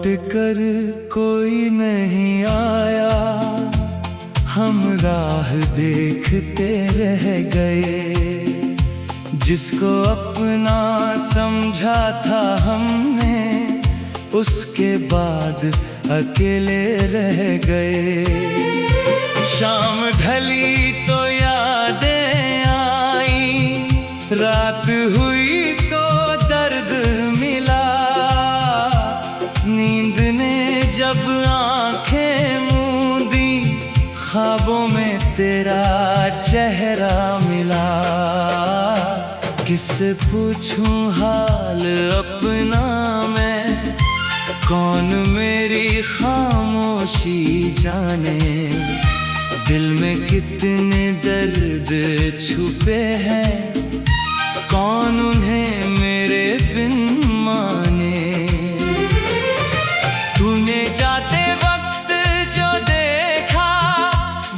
लौट कर कोई नहीं आया, हम राह देखते रह गए। जिसको अपना समझा था हमने, उसके बाद अकेले रह गए। शाम ढली तो यादें आई, रात हुई तो दर्द मिला। नींद ने जब आंखें मूंदी, ख्वाबों में तेरा चेहरा मिला। किससे पूछूं हाल अपना मैं, कौन मेरी खामोशी जाने। दिल में कितने दर्द छुपे हैं, कौन उन्हें मेरे बिन माने। तूने जाते वक्त जो देखा,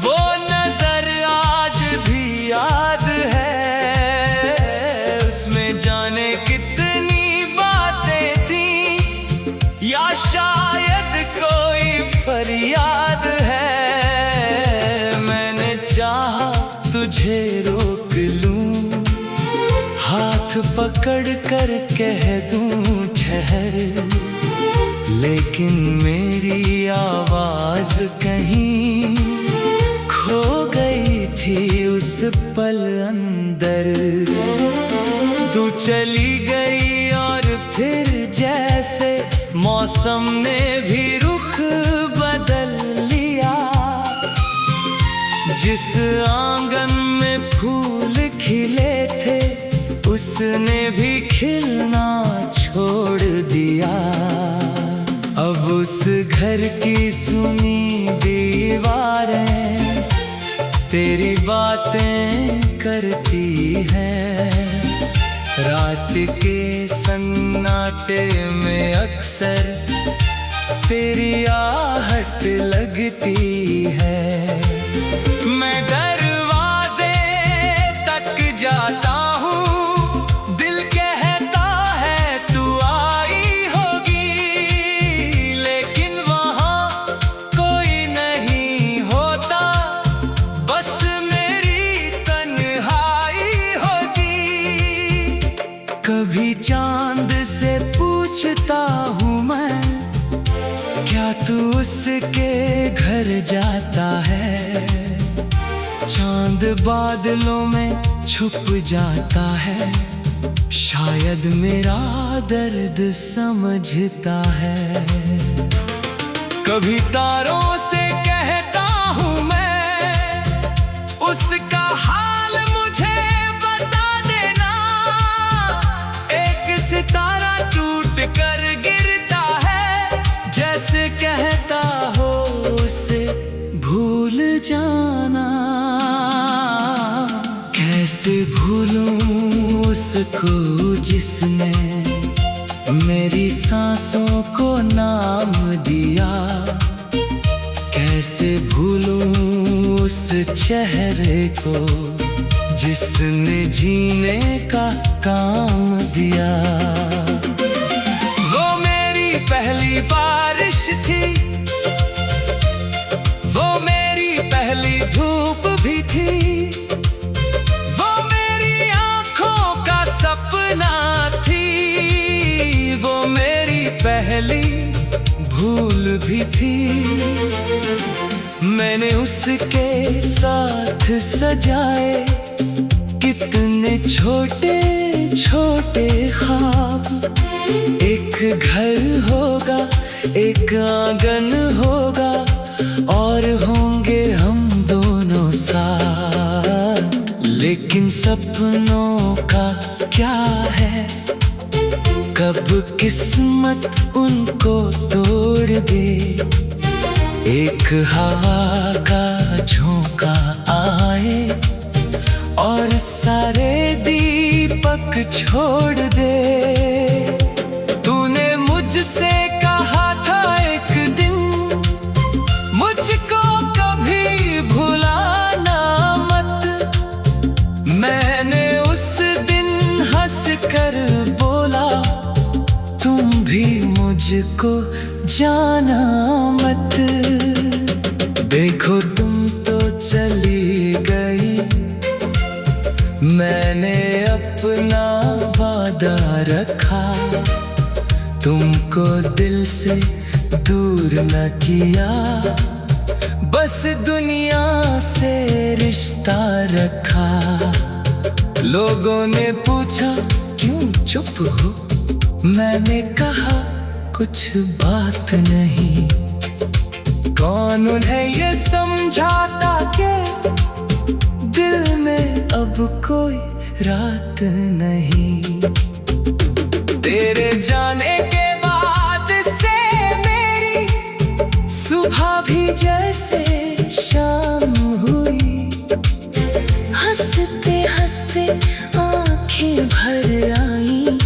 वो नजर आज भी याद है। उसमें जाने कितनी बातें थी, या शायद कोई फरियाद है। मैंने चाहा तुझे रोक लूं, हाथ पकड़ कर कह दूं ठहर, लेकिन मेरी आवाज कहीं खो गई थी उस पल अंदर। तू चली गई और फिर जैसे मौसम ने भी रुख बदल लिया। जिस आंगन में फूल खिले थे, उसने भी खिलना छोड़ दिया। अब उस घर की सुनी दीवारें तेरी बातें करती हैं। रात के सन्नाटे में अक्सर तेरी आहट लगती है। मैं दरवाजे तक जाता हूँ, दिल कहता है तू आई होगी, लेकिन वहाँ कोई नहीं होता, बस मेरी तन्हाई होगी। कभी चांद से पूछता हूँ मैं, क्या तू उसके घर जाता है। चांद बादलों में छुप जाता है, शायद मेरा दर्द समझता है। कभी तारों से कहता हूँ मैं, उसका हाल मुझे बता देना। एक सितारा टूट कर गिरता है, जैसे कहता हो उसे भूल जाना। कैसे भूलूं उसको जिसने मेरी सांसों को नाम दिया। कैसे भूलूं उस चेहरे को जिसने जीने का काम दिया। वो मेरी पहली बारिश थी, वो मेरी पहली धूप भी थी, वो मेरी आंखों का सपना थी, वो मेरी पहली भूल भी थी। मैंने उसके साथ सजाए कितने छोटे छोटे ख्वाब। एक घर होगा, एक आंगन होगा, और होंगे हम दोनों साथ। लेकिन सपनों का क्या है, कब किस्मत उनको तोड़ दे। एक हवा का झोंका आए और सारे दीपक छोड़ दे। तूने मुझसे कहा था एक दिन, मुझको कभी भुलाना मत। मैंने उस दिन हंस कर बोला, तुम भी मुझको जाना मत, देखो तुम तो चली गई। मैंने अपना वादा रखा, तुमको दिल से दूर न किया। बस दुनिया से रिश्ता रखा। लोगों ने पूछा क्यों चुप हो, मैंने कहा कुछ बात नहीं। कौन उन्हें ये समझाता कि दिल में अब कोई रात नहीं। तेरे जाने के बाद से मेरी सुबह भी जैसे शाम हुई। हंसते हंसते आंखें भर आई,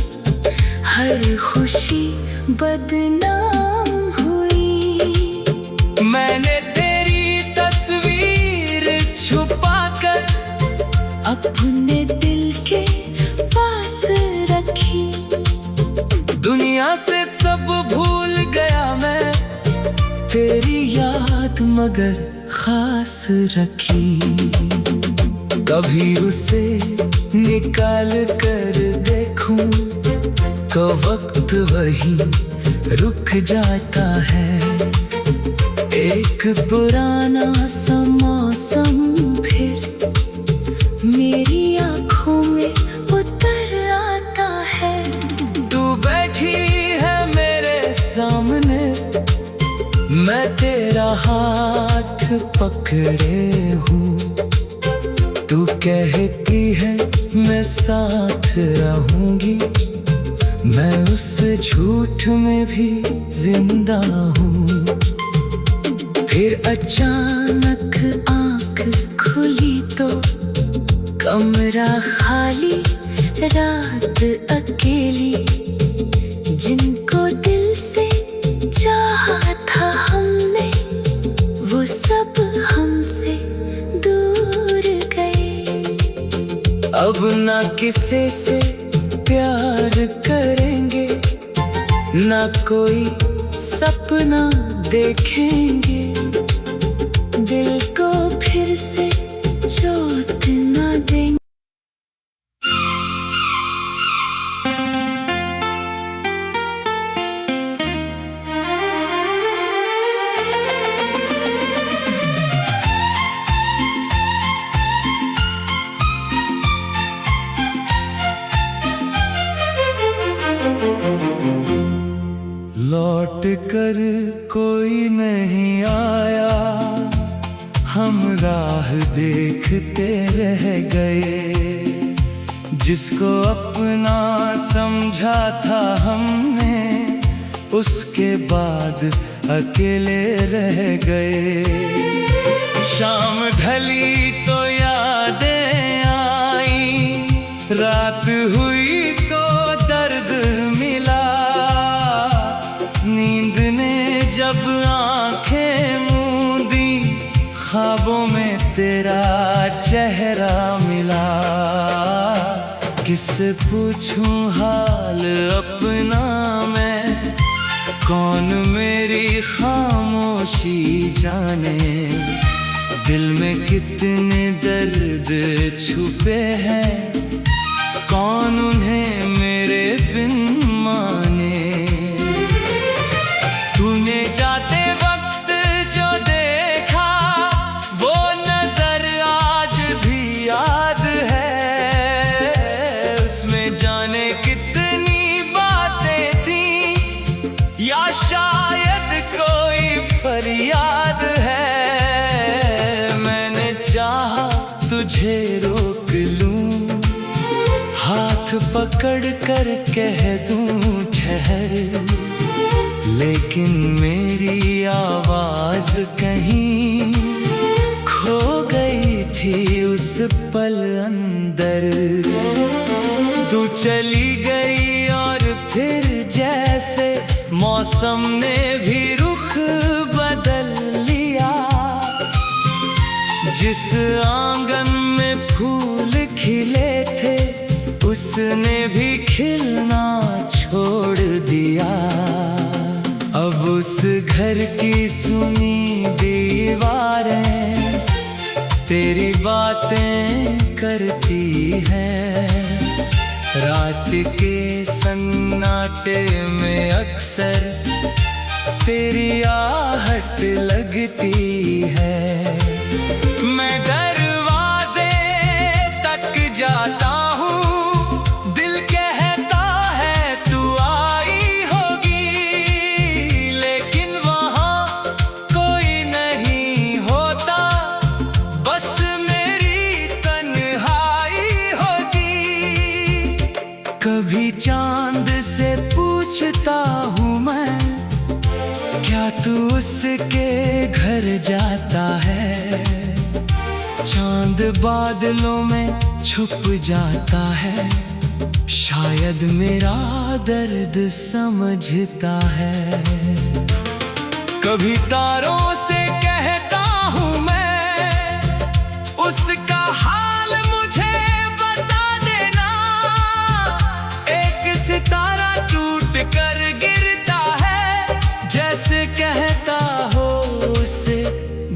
हर खुशी बदनाम हुई। मैंने तेरी तस्वीर छुपाकर अपने दिल के पास रखी। दुनिया से सब भूल गया मैं, तेरी याद मगर खास रखी। कभी उसे निकाल कर देखूं तो वक्त वही रुक जाता है। एक पुराना सा मौसम फिर मेरी आँखों में उतर आता है। तू बैठी है मेरे सामने, मैं तेरा हाथ पकड़े हूँ। तू कहती है मैं साथ रहूंगी, मैं उस झूठ में भी जिंदा हूँ। फिर अचानक आँख खुली तो कमरा खाली, रात अकेली। जिनको दिल से चाहा था हमने, वो सब हमसे दूर गए। अब ना किसी से प्यार करेंगे, ना कोई सपना देखेंगे। दिल को फिर से चोट ना देंगे। लौट कर कोई नहीं आया, हम राह देखते रह गए। जिसको अपना समझा था हमने, उसके बाद अकेले रह गए। शाम ढली तो यादें आई, रात हुई तो दर्द मिला। नींद ने जब आंखें मूंदी, ख्वाबों में तेरा चेहरा मिला। किससे पूछूं हाल अपना मैं, कौन मेरी खामोशी जाने। दिल में कितने दर्द छुपे हैं, कौन उन्हें मेरे बिन माने। तूने जाते वक्त जो देखा, वो नजर आज भी याद है। उसमें जाने कितनी बातें थी, या शायद कोई फरियाद है। मैंने चाहा तुझे रोक लूं, हाथ पकड़ कर कह दूं ठहर। लेकिन मेरी आवाज कहीं खो गई थी उस पल अंदर। तू चली गई और फिर जैसे मौसम ने भी रुख बदल लिया। जिस आंगन में फूल खिले थे, उसने भी खिलना छोड़ दिया। अब उस घर की सुनी दीवारें तेरी बातें करती है। रात के सन्नाटे में अक्सर तेरी आहट लगती है। मैं दरवाजे तक जाता हूँ, दिल कहता है तू आई होगी, लेकिन वहाँ कोई नहीं होता, बस मेरी तन्हाई होगी। कभी चांद से पूछता हूँ मैं, क्या तू उसके घर जाता है? चांद बादलों में छुप जाता है, शायद मेरा दर्द समझता है। कभी तारों से कहता हूँ मैं, उसका हाल मुझे बता देना। एक सितारा टूट कर गिरता है, जैसे कहता हो उसे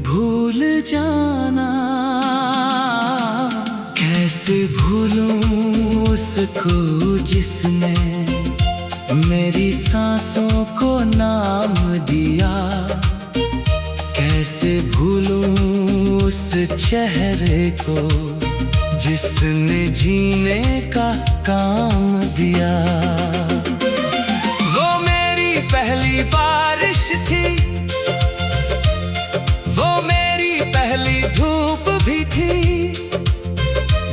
भूल जाना। कैसे भूलूं उसको जिसने मेरी सांसों को नाम दिया। कैसे भूलूं उस चेहरे को जिसने जीने का काम दिया। वो मेरी पहली बारिश थी, वो मेरी पहली धूप भी थी,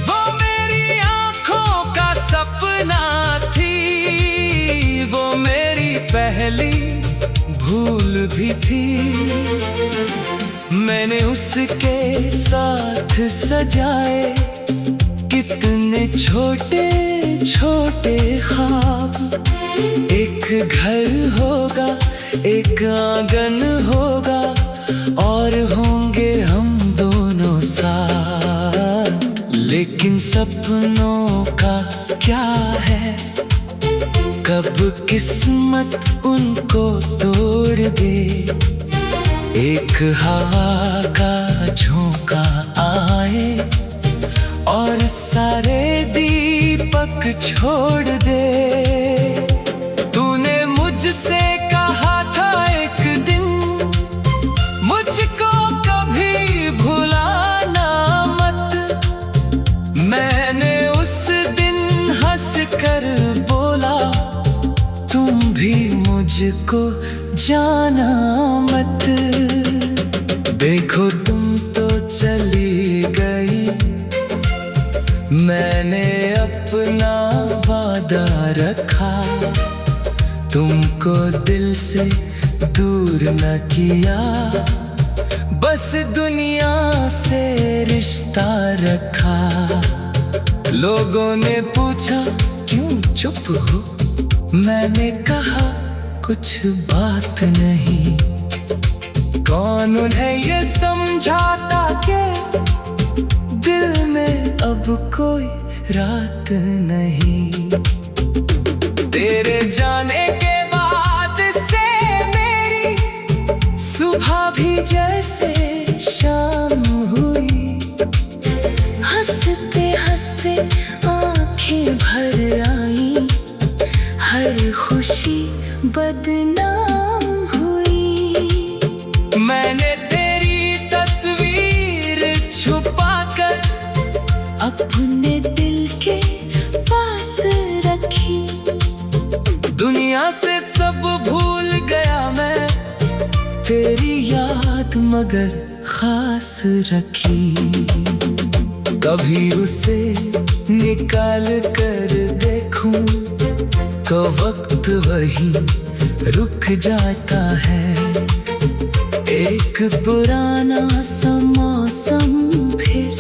वो मेरी आँखों का सपना थी, वो मेरी पहली भूल भी थी। मैंने उसके साथ सजाए कितने छोटे छोटे ख्वाब। एक घर होगा, एक आंगन होगा, और होंगे हम दोनों साथ। लेकिन सपनों का क्या है, कब किस्मत उनको तोड़ दे। एक हवा का झोंका आए और सारे दीपक छोड़ दे। तूने मुझसे कहा था एक दिन, मुझको कभी भुलाना मत। मैंने उस दिन हंस कर बोला, तुम भी मुझको जाना मत। देखो तुम तो चली गई, मैंने अपना वादा रखा। तुमको दिल से दूर न किया, बस दुनिया से रिश्ता रखा। लोगों ने पूछा क्यों चुप हो, मैंने कहा कुछ बात नहीं। कौन उन्हें ये समझाता कि दिल में अब कोई रात नहीं। तेरे जाने के बाद से मेरी सुबह भी जैसे शाम हुई। हंसते हंसते आंखें भर आई, हर खुशी बदनाम हुई। मैंने तेरी तस्वीर छुपाकर अपने दिल के पास रखी। दुनिया से सब भूल गया मैं, तेरी याद मगर खास रखी। कभी उसे निकाल कर देखूं तो वक्त वही रुक जाता है। एक पुराना सा मौसम फिर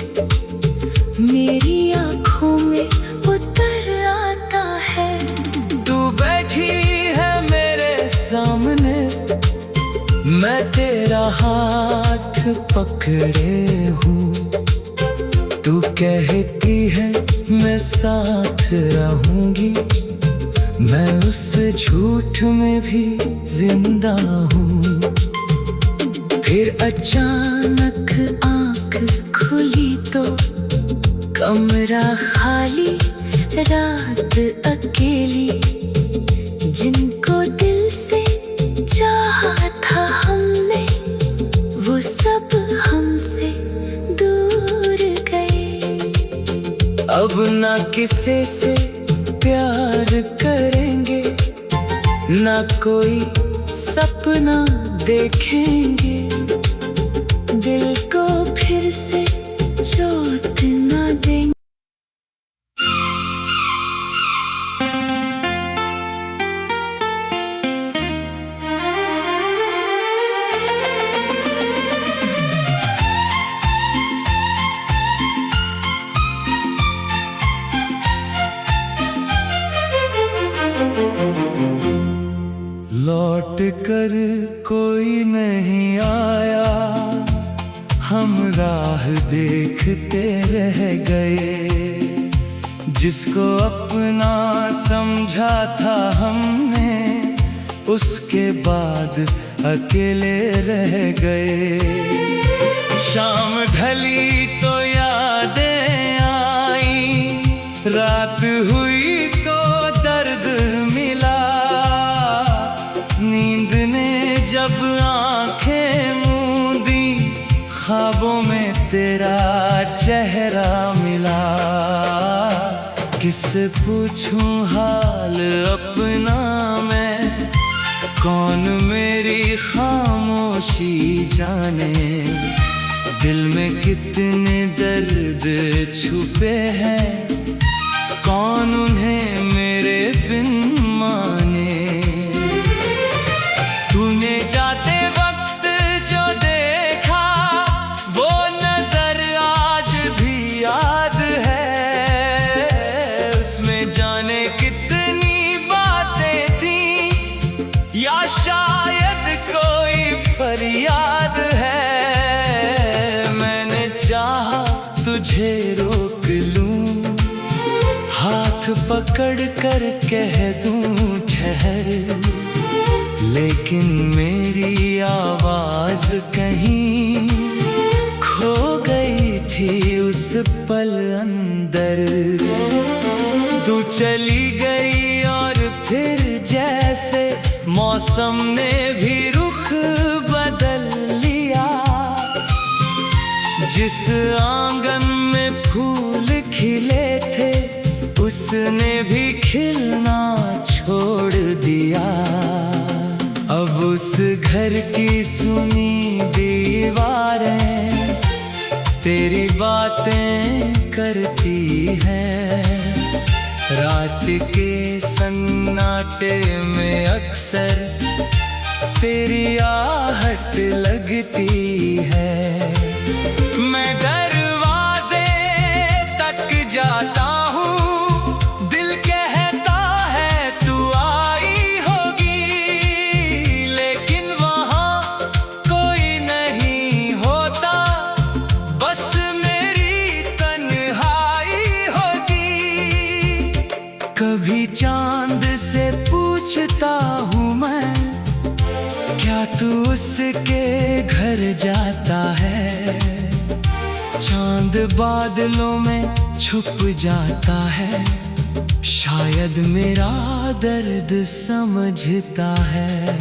मेरी आँखों में उतर आता है। तू बैठी है मेरे सामने, मैं तेरा हाथ पकड़े हूँ। तू कहती है मैं साथ रहूंगी, मैं उस झूठ में भी जिंदा हूँ। फिर अचानक आँख खुली तो कमरा खाली, रात अकेली। जिनको दिल से चाहा था हमने, वो सब हमसे दूर गए। अब ना किसी से प्यार करेंगे, ना कोई सपना देखेंगे। दिल को फिर से चोट ना देंगे। लौट कर कोई नहीं आया, हम राह देखते रह गए। जिसको अपना समझा था हमने, उसके बाद अकेले रह गए। शाम ढली तो यादें आई, रात हुई तो दर्द मिला। नींद ने जब आंखें मूंदी, ख्वाबों में तेरा चेहरा मिला। किससे पूछूं हाल अपना मैं, कौन मेरी खामोशी जाने। दिल में कितने दर्द छुपे हैं, कौन उन्हें मेरे बिन माने। तूने जाते वक्त जो देखा, वो नजर आज भी याद है। उसमें जाने कितनी बातें थी, या शायद कोई फरियाद है। मैंने चाहा तुझे रोक लूं, हाथ पकड़ कर कह दूं ठहर। लेकिन मेरी आवाज कहीं खो गई थी उस पल अंदर। तू चली गई और फिर जैसे मौसम ने भी रुख बदल लिया। जिस आंगन में फूल खिले थे, उसने भी खिलना छोड़ दिया। अब उस घर की सुनी दीवारें तेरी बातें करती हैं। रात के सन्नाटे में अक्सर तेरी आहट लगती है। मैं दरवाजे तक जाता हूँ, दिल कहता है तू आई होगी। लेकिन वहाँ कोई नहीं होता, बस मेरी तन्हाई होगी। कभी चांद से पूछता हूँ मैं, क्या तू उसके घर जाता है। चांद बादलों में छुप जाता है, शायद मेरा दर्द समझता है।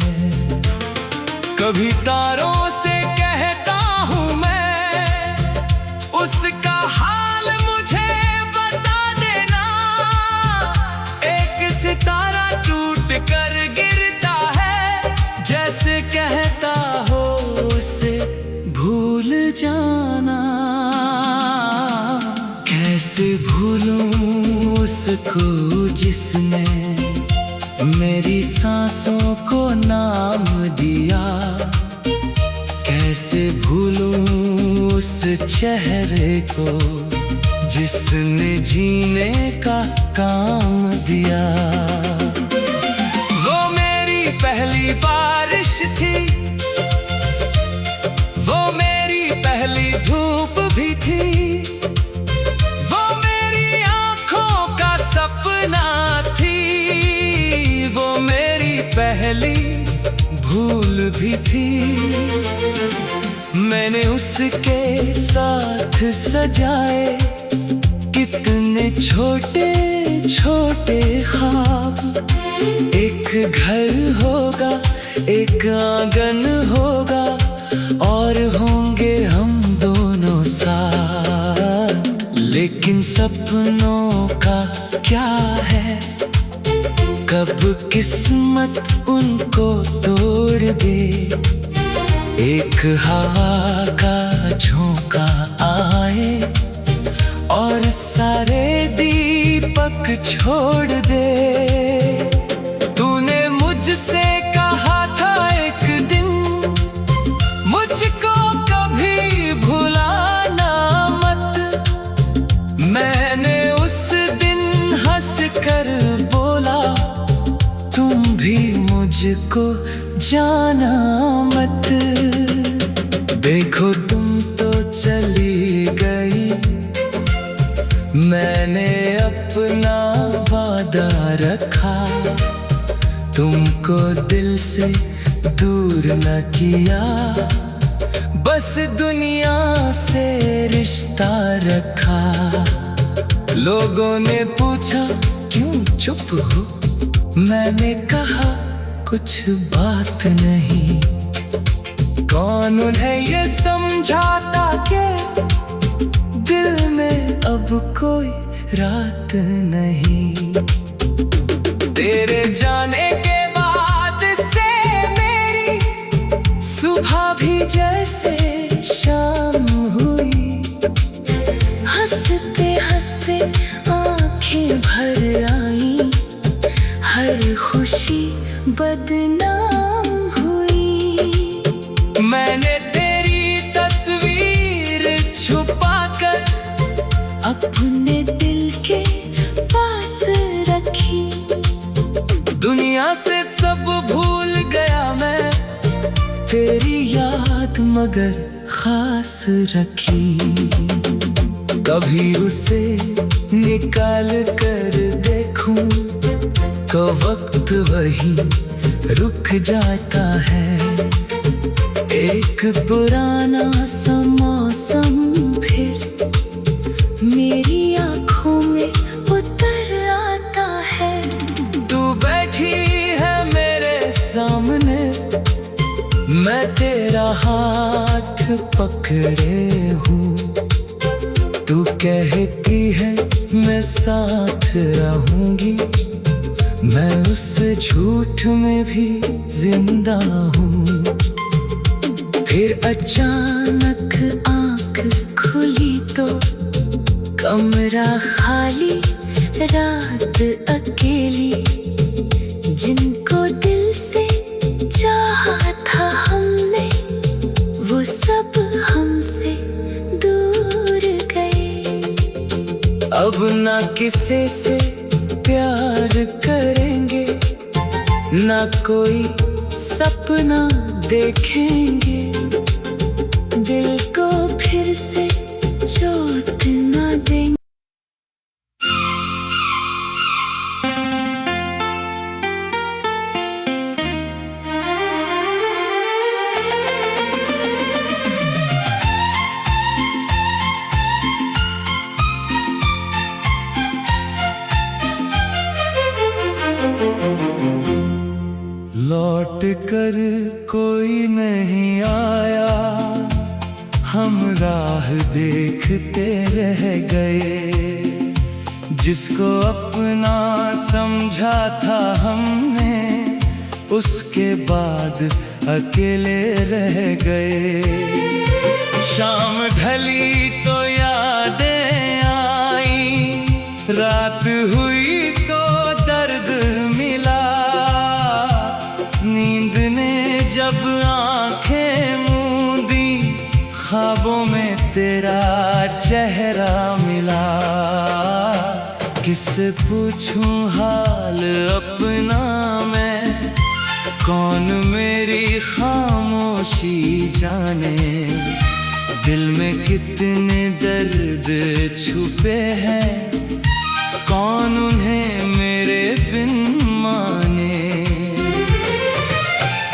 कभी तारों से कहता हूँ मैं, उसका हाल मुझे बता देना। एक सितारा टूट कर गिरता है, जैसे कहता हो उसे भूल जाना। कैसे भूलूं उसको जिसने मेरी सांसों को नाम दिया। कैसे भूलूं उस चेहरे को जिसने जीने का काम दिया। वो मेरी पहली बारिश थी, वो मेरी पहली धूप भी थी। वो मेरी आंखों का सपना थी, थी। मैंने उसके साथ सजाए कितने छोटे छोटे ख्वाब। एक घर होगा, एक आंगन होगा, और होंगे हम दोनों साथ। लेकिन सपनों का क्या है, कब किस्मत उनको तोड़ दे। एक हवा का झोंका आए और सारे दीपक छोड़ दे। तूने मुझसे कहा था एक दिन, मुझको कभी भुलाना मत। मैंने उस दिन हंस कर बोला, तुम भी मुझको जाना मत। देखो तुम तो चली गई, मैंने अपना वादा रखा। तुमको दिल से दूर न किया, बस दुनिया से रिश्ता रखा। लोगों ने पूछा क्यों चुप हो, मैंने कहा कुछ बात नहीं। कौन उन्हें ये समझाता कि दिल में अब कोई रात नहीं। तेरे जाने के बाद से मेरी सुबह भी जैसे शाम हुई। हंसते हंसते आंखें भर आई, हर खुशी बदनाम हुई। मैंने तेरी तस्वीर छुपाकर अपने दिल के पास रखी। दुनिया से सब भूल गया मैं, तेरी याद मगर खास रखी। कभी उसे निकाल कर देखूं तो वक्त वही रुक जाता है। एक पुराना सा मौसम फिर मेरी आँखों में उतर आता है। तू बैठी है मेरे सामने, मैं तेरा हाथ पकड़े हूँ। तू कहती है मैं साथ रहूंगी, मैं उस झूठ में भी जिंदा हूँ। फिर अचानक आँख खुली तो कमरा खाली, रात अकेली। जिनको दिल से चाहा था हमने, वो सब हमसे दूर गए। अब ना किसी से प्यार करेंगे, ना कोई सपना देखेंगे। दिल को फिर से चोट ना देंगे। लौट कर कोई नहीं आया, हम राह देखते रह गए। जिसको अपना समझा था हमने, उसके बाद अकेले रह गए। शाम ढली तो यादें आई, रात हुई तो दर्द मिला। नींद ने जब आंखें मूंदी, ख्वाबों में तेरा चेहरा मिला। किससे पूछूं हाल अपना मैं, कौन मेरी खामोशी जाने। दिल में कितने दर्द छुपे हैं, कौन उन्हें मेरे बिन माने।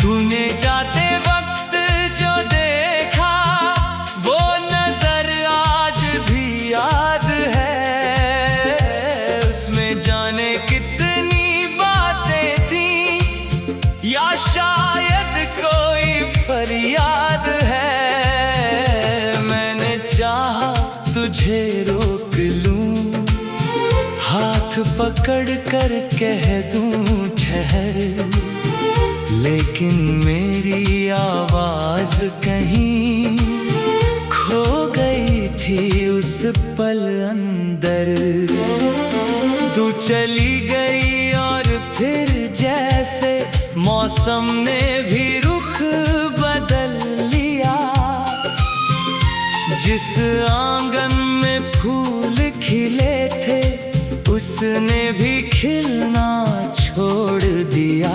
तूने जाते वक्त जाने कितनी बातें थी, या शायद कोई फरियाद है। मैंने चाहा तुझे रोक लूं, हाथ पकड़ कर कह दूं ठहर, लेकिन मेरी आवाज कहीं खो गई थी उस पल अंदर। तू चली गई और फिर जैसे मौसम ने भी रुख बदल लिया। जिस आंगन में फूल खिले थे उसने भी खिलना छोड़ दिया।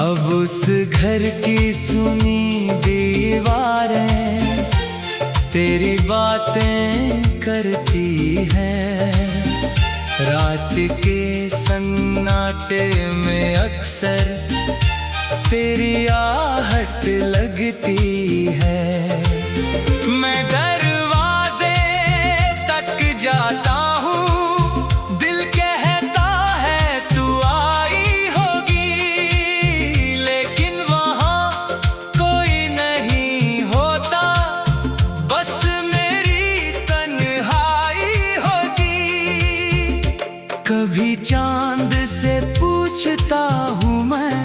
अब उस घर की सुनी दीवारें तेरी बातें करती है। रात के सन्नाटे में अक्सर तेरी आहट लगती है। मैं दरवाजे तक जाता हूँ, दिल कहता है तू आई होगी, लेकिन वहाँ कोई नहीं होता, बस मेरी तन्हाई होगी। कभी चांद से पूछता हूँ मैं,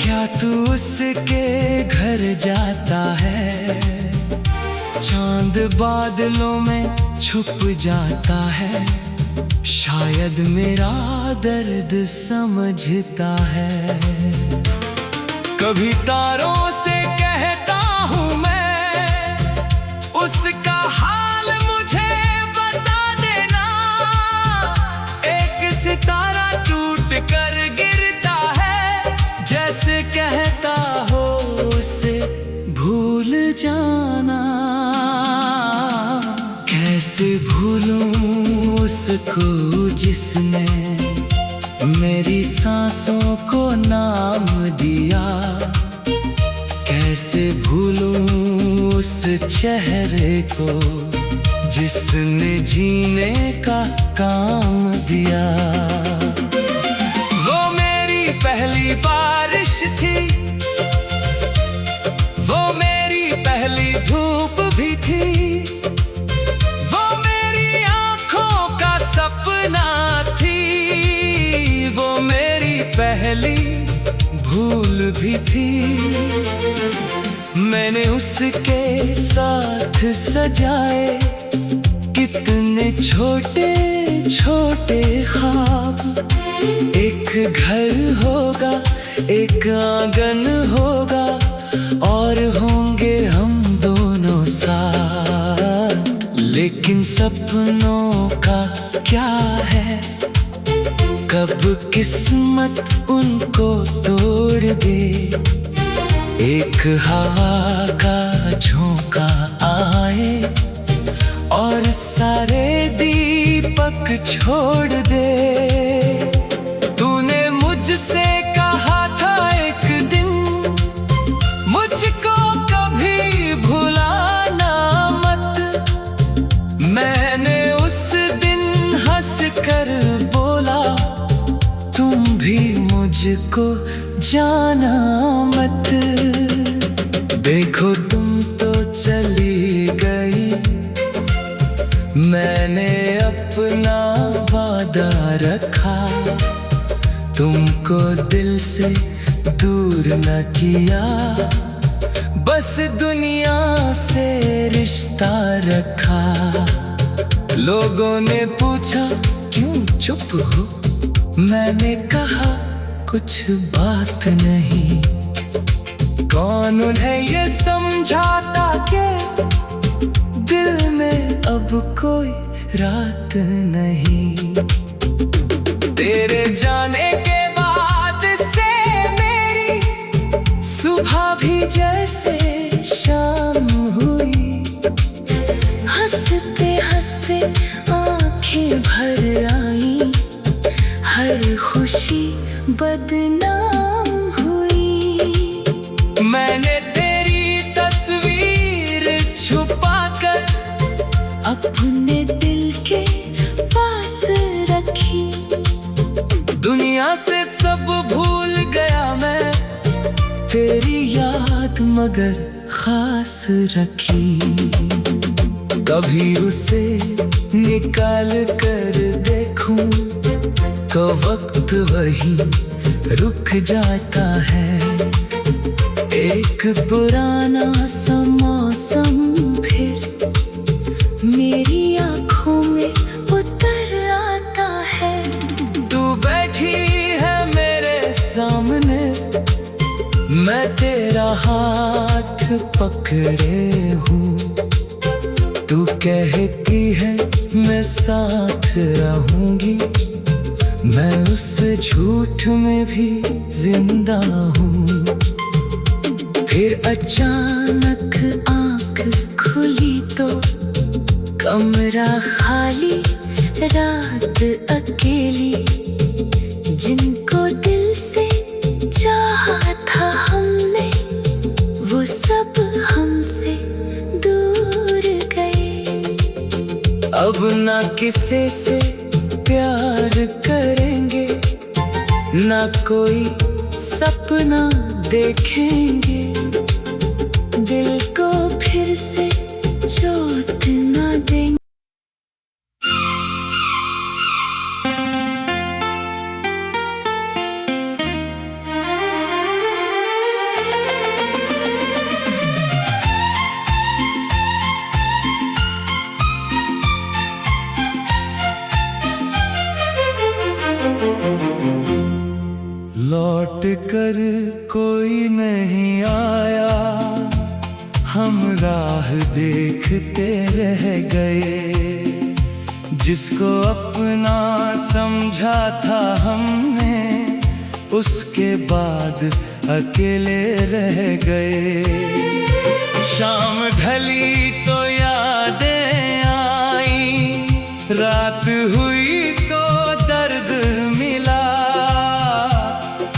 क्या तू उसके घर जाता है? चांद बादलों में छुप जाता है, शायद मेरा दर्द समझता है। कभी तारों से कहता हूँ मैं, उसका हाल मुझे बता देना। एक सितारा टूट कर गिरता है, जैसे कहता हो उसे भूल जाना। कैसे भूलूं उसको जिसने मेरी सांसों को नाम दिया। कैसे भूलूं उस चेहरे को जिसने जीने का काम दिया। वो मेरी पहली बारिश थी, वो मेरी पहली धूप भी थी, वो मेरी आंखों का सपना थी, वो मेरी पहली भूल भी थी। मैंने उसके साथ सजाए कितने छोटे छोटे ख्वाब। एक घर होगा, एक आंगन होगा, और होंगे हम दोनों साथ। लेकिन सपनों का क्या है, कब किस्मत उनको तोड़ दे। एक हवा का झोंका आए और सारे दीपक छोड़ दे। तूने मुझसे कहा था एक दिन, मुझको कभी भुलाना मत। मैंने उस दिन हंस कर बोला, तुम भी मुझको जाना मत। देखो तुम तो चली गई, मैंने अपना वादा रखा। तुमको दिल से दूर न किया, बस दुनिया से रिश्ता रखा। लोगों ने पूछा क्यों चुप हो, मैंने कहा कुछ बात नहीं। कौन उन्हें ये समझाता कि दिल में अब कोई रात नहीं। तेरे जाने के बाद से मेरी सुबह भी जैसे शाम हुई। हंसते हंसते आंखें भर आई, हर खुशी बदनाम हुई। मैंने तेरी तस्वीर छुपा कर अपने दिल के पास रखी। दुनिया से सब भूल गया मैं, तेरी याद मगर खास रखी। कभी उसे निकाल कर देखूं तो वक्त वही रुक जाता है। एक पुराना सा मौसम फिर मेरी आँखों में उतर आता है। तू बैठी है मेरे सामने, मैं तेरा हाथ पकड़े हूँ। तू कहती है मैं साथ रहूंगी, मैं उस झूठ में भी जिंदा हूँ। फिर अचानक आँख खुली तो कमरा खाली, रात अकेली। जिनको दिल से चाहा था हमने, वो सब हमसे दूर गए। अब ना किसी से प्यार करेंगे, ना कोई सपना देखेंगे। दिल को फिर से चोट ना देंगे। लौट कर कोई नहीं आया, हम राह देखते रह गए। जिसको अपना समझा था हमने, उसके बाद अकेले रह गए। शाम ढली तो यादें आई, रात हुई तो दर्द मिला।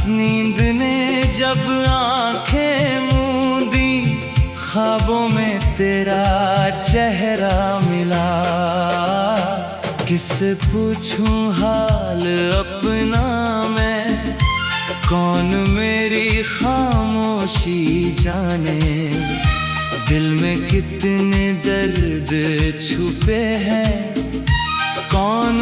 नींद ने जब आंखें मूंदी, ख्वाबों में तेरा चेहरा मिला। किससे पूछूं हाल अपना मैं, कौन मेरी खामोशी जाने। दिल में कितने दर्द छुपे हैं, कौन